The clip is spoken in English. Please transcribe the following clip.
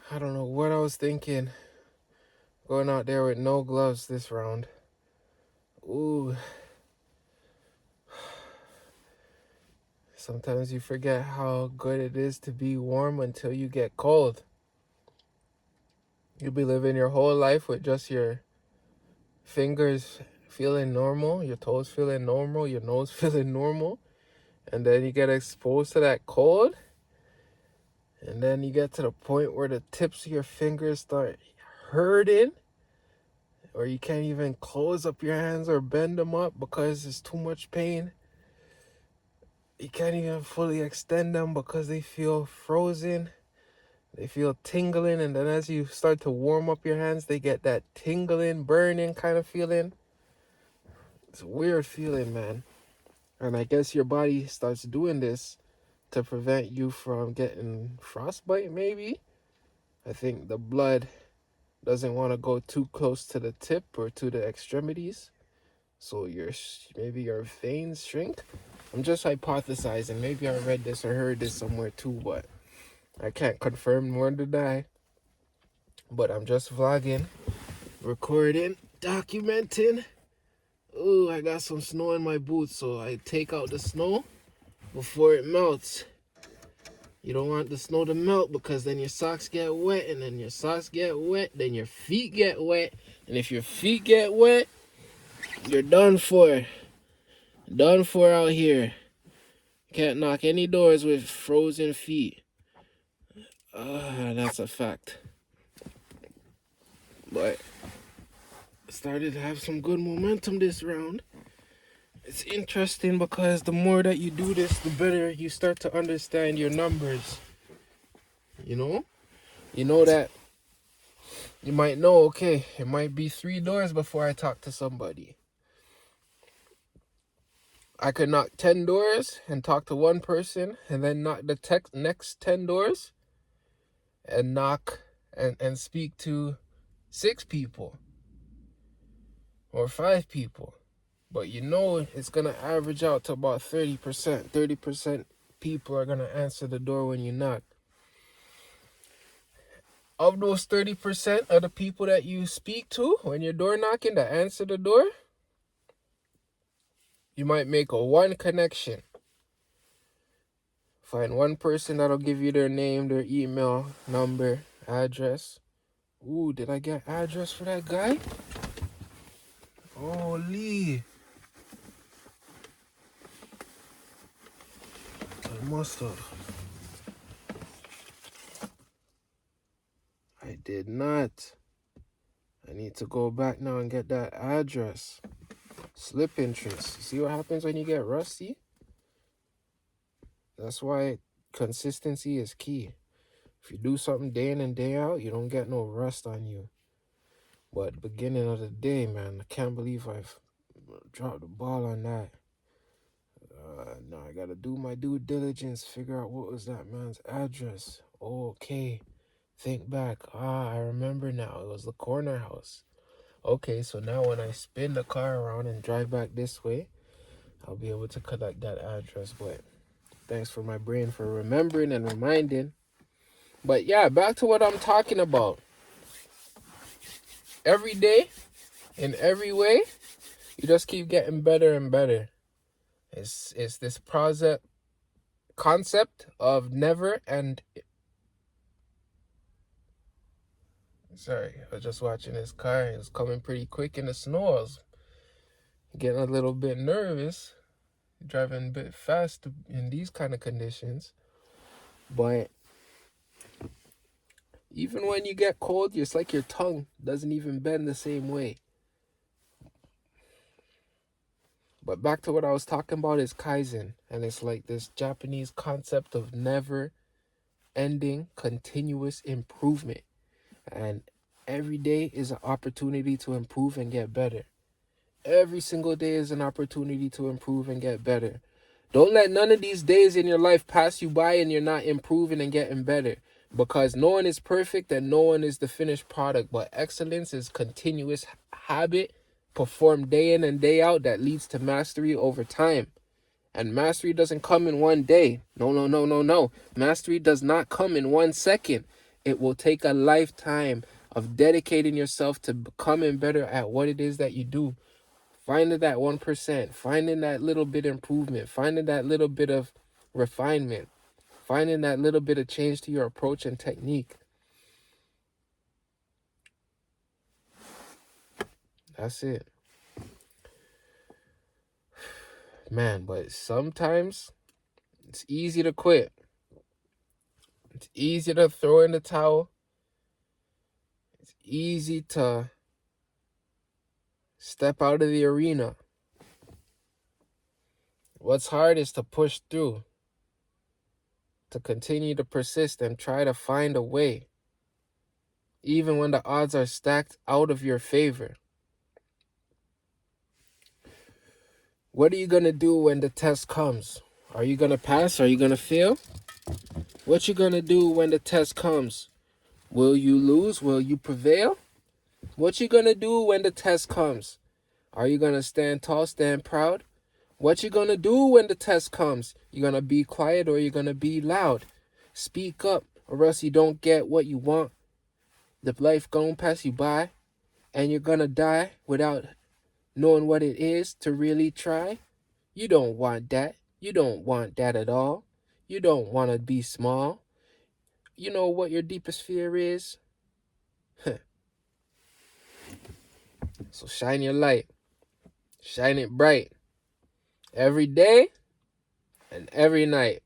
I don't know what I was thinking. Going out there with no gloves this round. Ooh. Sometimes you forget how good it is to be warm until you get cold. You'll be living your whole life with just your fingers feeling normal, your toes feeling normal, your nose feeling normal. And then you get exposed to that cold. And then you get to the point where the tips of your fingers start hurting. Or you can't even close up your hands or bend them up because it's too much pain. You can't even fully extend them because they feel frozen. They feel tingling, and then as you start to warm up your hands, they get that tingling, burning kind of feeling. It's a weird feeling, man. And I guess your body starts doing this to prevent you from getting frostbite, maybe. I think the blood doesn't want to go too close to the tip or to the extremities. So maybe your veins shrink. I'm just hypothesizing. Maybe I read this or heard this somewhere too, but I can't confirm nor deny. But I'm just vlogging, recording, documenting. Ooh, I got some snow in my boots, so I take out the snow before it melts. You don't want the snow to melt because then your socks get wet, and then your socks get wet, then your feet get wet. And if your feet get wet, you're done for. Done for out here. Can't knock any doors with frozen feet. That's a fact. But started to have some good momentum this round. It's interesting because the more that you do this, the better you start to understand your numbers. You know that you might know, okay, it might be 3 doors before I talk to somebody. I could knock 10 doors and talk to one person, and then knock the next 10 doors and knock and speak to 6 people or 5 people. But it's going to average out to about 30%. 30% people are going to answer the door when you knock. Of those 30% of the people that you speak to when you're door knocking that answer the door, you might make a 1 connection. Find 1 person that'll give you their name, their email, number, address. Ooh, did I get address for that guy? Holy. I must have. I did not. I need to go back now and get that address. Slip interest. See what happens when you get rusty? That's why consistency is key. If you do something day in and day out, you don't get no rust on you. But beginning of the day, man, I can't believe I've dropped the ball on that. Now I gotta do my due diligence, figure out what was that man's address. Okay, think back. I remember now. It was the corner house. Okay, so now when I spin the car around and drive back this way, I'll be able to collect that address. But thanks for my brain for remembering and reminding. But yeah, back to what I'm talking about. Every day, in every way, you just keep getting better and better. It's this concept of never and... Sorry, I was just watching this car. It was coming pretty quick in the snow. I was getting a little bit nervous, driving a bit fast in these kind of conditions. But even when you get cold, it's like your tongue doesn't even bend the same way. But back to what I was talking about is Kaizen. And it's like this Japanese concept of never ending continuous improvement. And every day is an opportunity to improve and get better. Every single day is an opportunity to improve and get better. Don't let none of these days in your life pass you by and you're not improving and getting better. Because no one is perfect and no one is the finished product. But excellence is continuous habit performed day in and day out that leads to mastery over time. And mastery doesn't come in one day. No. Mastery does not come in 1 second. It will take a lifetime of dedicating yourself to becoming better at what it is that you do. Finding that 1%, finding that little bit improvement, finding that little bit of refinement, finding that little bit of change to your approach and technique. That's it. Man, but sometimes it's easy to quit. It's easy to throw in the towel. It's easy to step out of the arena. What's hard is to push through, to continue to persist and try to find a way, even when the odds are stacked out of your favor. What are you going to do when the test comes? Are you going to pass? Are you going to fail? What you going to do when the test comes? Will you lose? Will you prevail? What you going to do when the test comes? Are you going to stand tall, stand proud? What you going to do when the test comes? You going to be quiet or you going to be loud? Speak up or else you don't get what you want. The life going to pass you by and you're going to die without knowing what it is to really try. You don't want that. You don't want that at all. You don't want to be small. You know what your deepest fear is? So shine your light. Shine it bright. Every day and every night.